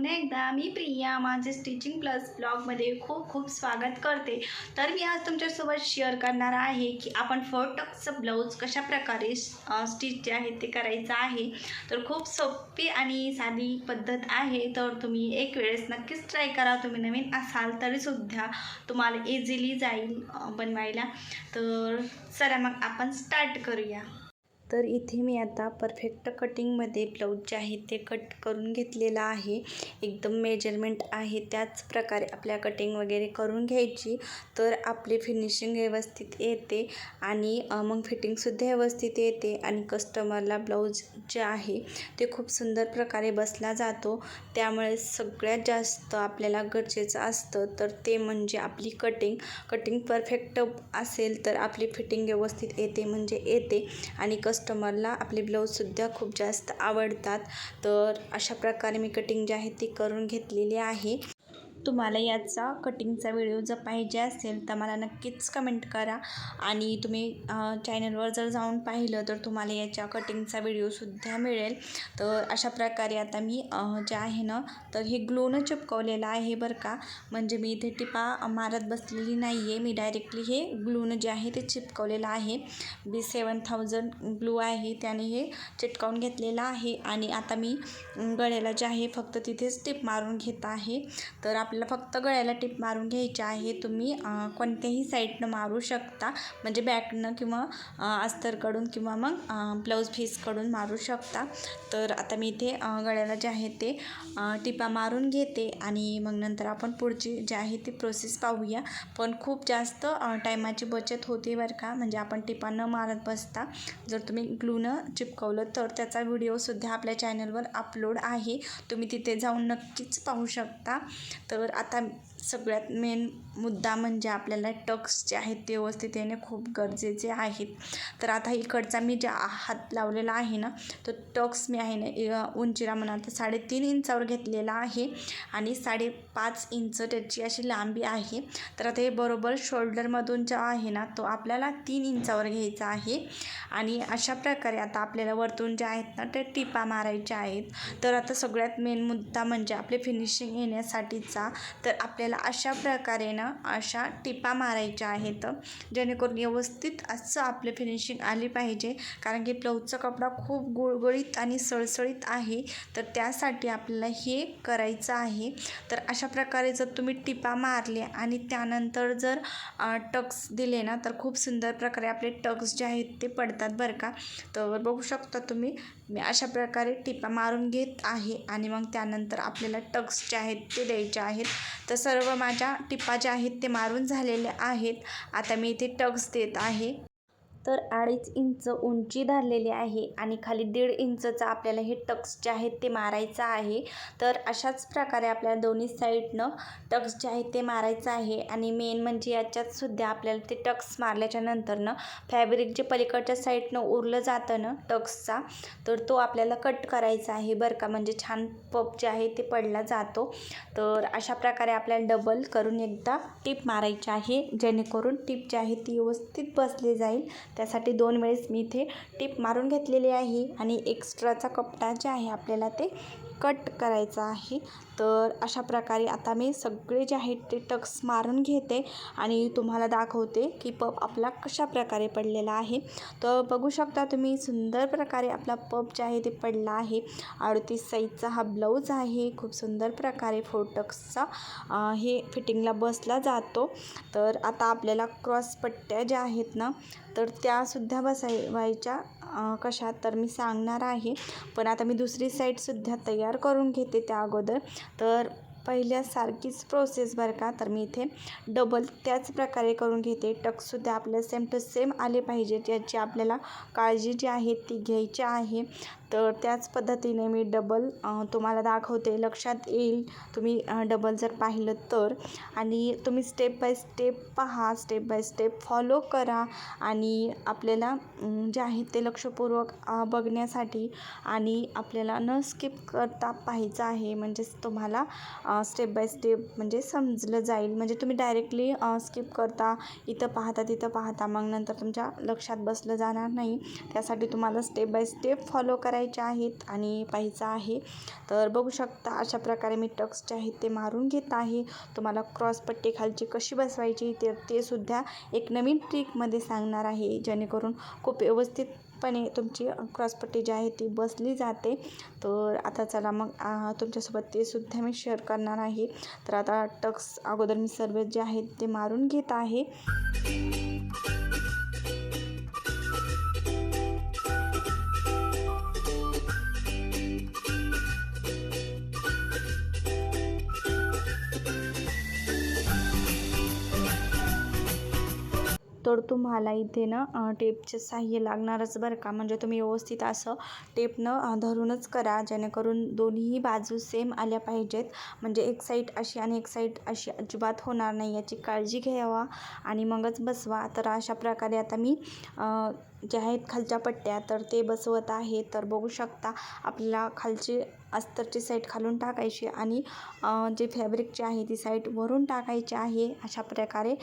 पुन्हा एकदा मी प्रिया माझे स्टिचिंग प्लस ब्लॉगमध्ये खूप खूप स्वागत करते। तर मी आज तुमच्यासोबत शेअर करणार आहे की आपण 4 टक्सचं ब्लाऊज कशाप्रकारे स्टिच जे आहे ते करायचं आहे। तर खूप सोपी आणि साधी पद्धत आहे, तर तुम्ही एक वेळेस नक्कीच ट्राय करा। तुम्ही नवीन असाल तरीसुद्धा तुम्हाला इझिली जाईल बनवायला। तर चला मग आपण स्टार्ट करूया। तर इथे मी आता परफेक्ट कटिंगमध्ये ब्लाऊज जे आहे ते कट करून घेतलेला आहे। एकदम मेजरमेंट आहे त्याच प्रकारे आपल्या कटिंग वगैरे करून घ्यायची, तर आपली फिनिशिंग व्यवस्थित येते आणि मग फिटिंगसुद्धा व्यवस्थित येते आणि कस्टमरला ब्लाऊज जे आहे ते खूप सुंदर प्रकारे बसला जातो। त्यामुळे सगळ्यात जास्त आपल्याला गरजेचं असतं तर ते म्हणजे आपली कटिंग परफेक्ट असेल तर आपली फिटिंग व्यवस्थित येते म्हणजे येते आणि कस्टमरला आपले ब्लाऊजसुद्धा खूप जास्त आवडतात। तर अशा प्रकारे मी कटिंग जी आहे ती करून घेतलेली आहे। तुम्हाला याचा कटिंगचा व्हिडिओ जर पाहिजे असेल तर मला नक्कीच कमेंट करा आणि तुम्ही चॅनलवर जर जाऊन पाहिलं तर तुम्हाला याच्या कटिंगचा व्हिडिओसुद्धा मिळेल। तर अशा प्रकारे आता मी जे आहे ना तर हे ग्लूनं चिपकवलेलं आहे बरं का, म्हणजे मी इथे टिपा मारत बसलेली नाही आहे, मी डायरेक्टली हे ग्लूनं जे आहे ते चिपकवलेलं आहे। B7000 ग्लू आहे त्याने हे चिटकावून घेतलेलं आहे आणि आता मी गळ्याला जे आहे फक्त तिथेच टिप मारून घेत आहे। तर आपल्याला फक्त गळ्याला टिप मारून घ्यायची आहे। तुम्ही कोणत्याही साईडनं मारू शकता, म्हणजे बॅकनं किंवा अस्तरकडून किंवा मग ब्लाऊज पीसकडून मारू शकता। तर आता मी इथे गळ्याला जे आहे ते टिपा मारून घेते आणि मग नंतर आपण पुढची जी आहे ती प्रोसेस पाहूया। पण खूप जास्त टायमाची बचत होते बरं का, म्हणजे आपण टिपा न मारत बसता जर तुम्ही ग्लूनं चिपकवलं तर त्याचा व्हिडिओसुद्धा आपल्या चॅनलवर अपलोड आहे, तुम्ही तिथे जाऊन नक्कीच पाहू शकता। तर आता सगळ्यात मेन मुद्दा म्हणजे आपल्याला टक्स जे आहेत ते व्यवस्थित येणे खूप गरजेचे आहेत। तर आता इकडचा मी ज्या हात लावलेला आहे ना तो टक्स मी आहे ना उंचीला म्हणाल तर 3.5 इंचावर घेतलेला आहे आणि 5.5 इंच त्याची अशी लांबी आहे। तर आता हे बरोबर शोल्डरमधून जो आहे ना तो आपल्याला 3 इंचावर घ्यायचा आहे आणि अशा प्रकारे आता आपल्याला वरतून जे आहेत ना ते टिपा मारायच्या आहेत। तर आता सगळ्यात मेन मुद्दा म्हणजे आपले फिनिशिंग येण्यासाठीचा, तर आपल्याला अशा प्रकारे ना अशा टिपा मारायच्या आहेत जेणेकरून व्यवस्थित असं आपले फिनिशिंग आली पाहिजे, कारण की ब्लाऊजचा कपडा खूप गुळगुळीत आणि सळसळीत आहे, तर त्यासाठी आपल्याला हे करायचं आहे। तर अशा प्रकारे जर तुम्ही टिपा मारल्या आणि त्यानंतर जर टक्स दिले ना तर खूप सुंदर प्रकारे आपले टक्स जे आहेत ते पडतात बरं का। तर बघू शकता तुम्ही, मी अशा प्रकारे टिपा मारून घेत आहे आणि मग त्यानंतर आपल्याला टक्स जे आहेत ते द्यायचे आहेत। तर सर्व माझ्या टिपा ज्या आहेत ते मारून झालेल्या आहेत। आता मी इथे टक्स देत आहे। तर 2.5 इंच उंची धरलेली आहे आणि खाली 1.5 इंचचा आपल्याला हे टक्स जे आहेत ते मारायचं आहे। तर अशाच प्रकारे आपल्याला दोन्ही साईडनं टक्स जे आहेत ते मारायचं आहे आणि मेन म्हणजे याच्यातसुद्धा आपल्याला ते टक्स मारल्याच्या नंतरनं फॅब्रिक जे पलीकडच्या साईडनं उरलं जातं ना टक्सचा, तर तो आपल्याला कट करायचा आहे बरं का, म्हणजे छान पफ जे आहे ते पडला जातो। तर अशा प्रकारे आपल्याला डबल करून एकदा टिप मारायची आहे, जेणेकरून टिप जी आहे ती व्यवस्थित बसली जाईल। त्यासाठी 2 वेळेस मी इथे टिप मारून घेतलेली आहे आणि एक्स्ट्राचा कपडा जे आहे आपल्याला ते कट करायचा आहे। तर अशा प्रकारे आता मी सगळे जे आहेत ते टक्स मारून घेते आणि तुम्हाला दाखवते की पफ आपला कशा प्रकारे पडलेला आहे। तर बघू शकता तुम्ही सुंदर प्रकारे आपला पफ जे आहे ते पडला आहे। 38 साईजचा हा ब्लाऊज आहे, खूप सुंदर प्रकारे 4 टक्सचा हे फिटिंगला बसला जातो। तर आता आपल्याला क्रॉस पट्ट्या ज्या आहेत ना तर त्यासुद्धा बसवायच्या कशा तर मी सांगणार आहे, पण आता मी दुसरी साईडसुद्धा तयार करून घेते त्या अगोदर। तर पहिल्यासारखीच प्रोसेस बरं का, तर मी इथे डबल त्याच प्रकारे करून घेते। टक्ससुद्धा आपल्याला सेम टू सेम आले पाहिजेत, याची आपल्याला काळजी जी आहे ती घ्यायची आहे। तर त्याच पद्धतीने मी डबल तुम्हाला दाखवते, लक्षात येईल तुम्ही डबल जर पाहिलं तर, आणि तुम्ही स्टेप बाय स्टेप पहा, स्टेप बाय स्टेप फॉलो करा आणि आपल्याला जे आहे ते लक्षपूर्वक बघण्यासाठी आणि आपल्याला न स्किप करता पाहायचं आहे, म्हणजेच तुम्हाला स्टेप बाय स्टेप म्हणजे समजलं जाईल। म्हणजे तुम्ही डायरेक्टली स्किप करता, इथं पाहता तिथं पाहता, मग नंतर तुमच्या लक्षात बसलं जाणार नाही। त्यासाठी तुम्हाला स्टेप बाय स्टेप फॉलो करायचं करायच्या आहेत आणि पाहायचं आहे. तर बघू शकता अशा प्रकारे मी टक्स जे आहेत ते मारून घेत आहे. तुम्हाला क्रॉसपट्टी खालची कशी बसवायची ते सुद्धा एक नवीन ट्रिकमध्ये सांगणार आहे, जेणेकरून खूप व्यवस्थितपणे तुमची क्रॉसपट्टी जी आहे ती बसली जाते. तर आता चला मग तुमच्यासोबत ते सुद्धा मी शेअर करणार आहे. तर आता टक्स अगोदर मी सर्व जे आहेत ते मारून घेत आहे. तर तुम्हाला इथे ना टेपचे साह्य लागणारच बरं का. म्हणजे तुम्ही व्यवस्थित असं टेपनं धरूनच करा, जेणेकरून दोन्ही बाजू सेम आल्या पाहिजेत. म्हणजे एक साईड अशी आणि एक साईड अशी अजिबात होणार नाही याची काळजी घ्यावा आणि मगच बसवा. तर अशा प्रकारे आता मी जे आहेत खालच्या पट्ट्या तर ते बसवत आहे. तर बघू शकता आपल्याला खालची अस्तरची साईड खालून टाकायची आणि जे फॅब्रिकची आहे ती साईड वरून टाकायची आहे. अशा प्रकारे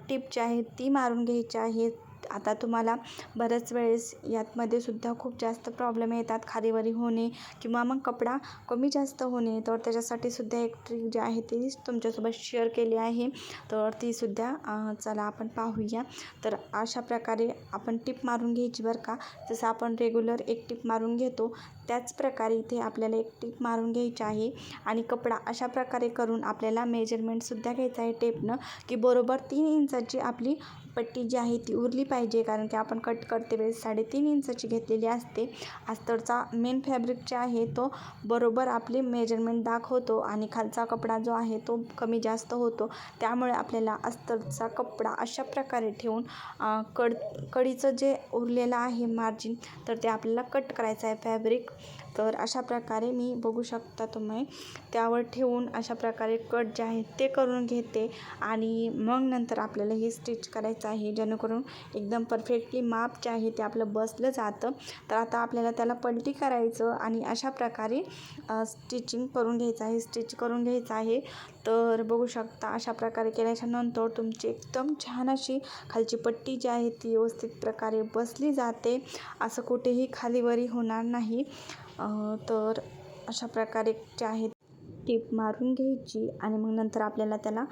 टिप जी आहे ती मारून घ्यायची आहे. आता तुम्हाला बऱ्याच वेळेस यातमध्ये सुद्धा खूप जास्त प्रॉब्लेम येतात, खालीवरी होणे किंवा मग कपडा कमी जास्त होणे. तर त्याच्यासाठी सुद्धा एक ट्रिक जी आहे ती तुमच्यासोबत शेअर केली आहे. तर ती सुद्धा चला आपण पाहूया. तर अशा प्रकारे आपण टिप मारून घ्यायची बरं का. जसं आपण रेग्युलर एक टिप मारून घेतो त्याच प्रकारे इथे आपल्याला एक टिप मारून घ्यायची आहे आणि कपडा अशा प्रकारे करून आपल्याला मेजरमेंटसुद्धा घ्यायचं आहे टेपनं, की बरोबर 3 इंचाची आपली पट्टी जी आहे ती उरली पाहिजे. कारण की आपण कट करते वेळेस 3.5 इंचाची घेतलेली असते. अस्तरचा मेन फॅब्रिक जे आहे तो बरोबर आपले मेजरमेंट दाखवतो आणि खालचा कपडा जो आहे तो कमी जास्त होतो. त्यामुळे आपल्याला अस्तरचा कपडा अशा प्रकारे ठेवून कडीचं जे उरलेलं आहे मार्जिन तर ते आपल्याला कट करायचं आहे फॅब्रिक. तर अशा प्रकारे मी बघू शकता तुम्ही त्यावर ठेवून अशा प्रकारे कट जे आहे ते करून घेते आणि मग नंतर आपल्याला हे स्टिच करायचं आहे, जेणेकरून एकदम परफेक्टली माप जे आहे ते आपलं बसलं जातं. तर आता आपल्याला त्याला पलटी करायचं आणि अशा प्रकारे स्टिचिंग करून घ्यायचं आहे, स्टिच करून घ्यायचं आहे. तर बघू शकता अशा प्रकारे केल्याच्यानंतर तुमची एकदम छान अशी खालची पट्टी जी आहे ती व्यवस्थित प्रकारे बसली जाते. असं कुठेही खालीवरी होणार नाही. तर अशा प्रकारे जे आहे टिप मारून घ्यायची आणि मग नंतर आपल्याला त्याला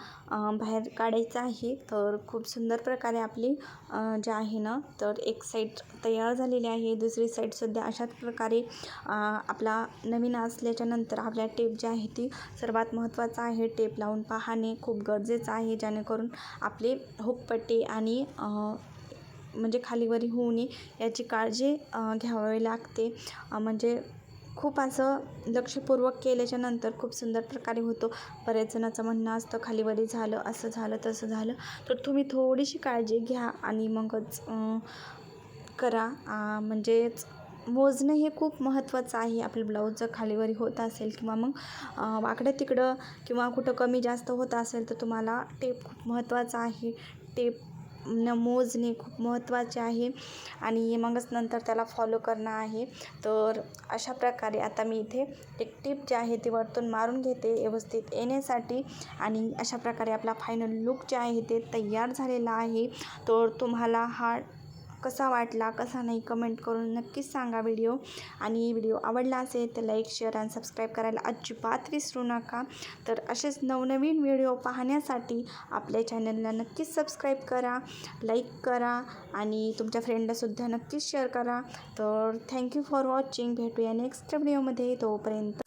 बाहेर काढायचं आहे. तर खूप सुंदर प्रकारे आपली जे आहे ना तर एक साईड तयार झालेली आहे, दुसरी साईडसुद्धा अशाच प्रकारे आपला नवीन असल्याच्यानंतर आपल्या टेप जी आहे ती सर्वात महत्त्वाचं आहे. टेप लावून पाहणे खूप गरजेचं आहे, जेणेकरून आपले हुकपट्टी आणि म्हणजे खालीवरी होऊ नये याची काळजी घ्यावी लागते. म्हणजे खूप असं लक्षपूर्वक केल्याच्यानंतर खूप सुंदर प्रकारे होतो. बऱ्याच जणांचं म्हणणं असतं खालीवरी झालं, असं झालं, तसं झालं. तर तुम्ही थोडीशी काळजी घ्या आणि मगच करा. म्हणजेच मोजणं हे खूप महत्त्वाचं आहे. आपलं ब्लाऊज जर खालीवरी होत असेल किंवा मग वाकडं तिकडं किंवा कुठं कमी जास्त होत असेल तर तुम्हाला टेप खूप महत्त्वाचा आहे. टेप मोजणे खूप महत्त्वाचे आहे आणि मगच नंतर त्याला फॉलो करणं आहे. तर अशा प्रकारे आता मी इथे एक टिप जी आहे ती वरतून मारून घेते व्यवस्थित येण्यासाठी आणि अशा प्रकारे आपला फायनल लुक जे आहे ते तयार झालेला आहे. तर तुम्हाला हा कसा वाटला कसा नाही कमेंट करून नक्कीच सांगा व्हिडिओ. आणि व्हिडिओ आवडला असेल तर लाईक शेअर आणि सबस्क्राईब करायला अजिबात विसरू नका. तर असेच नवनवीन व्हिडिओ पाहण्यासाठी आपल्या चॅनलला नक्कीच सबस्क्राईब करा, लाईक करा आणि तुमच्या फ्रेंडलासुद्धा नक्कीच शेअर करा. तर थँक्यू फॉर वॉचिंग. भेटूया नेक्स्ट व्हिडिओमध्ये. तोपर्यंत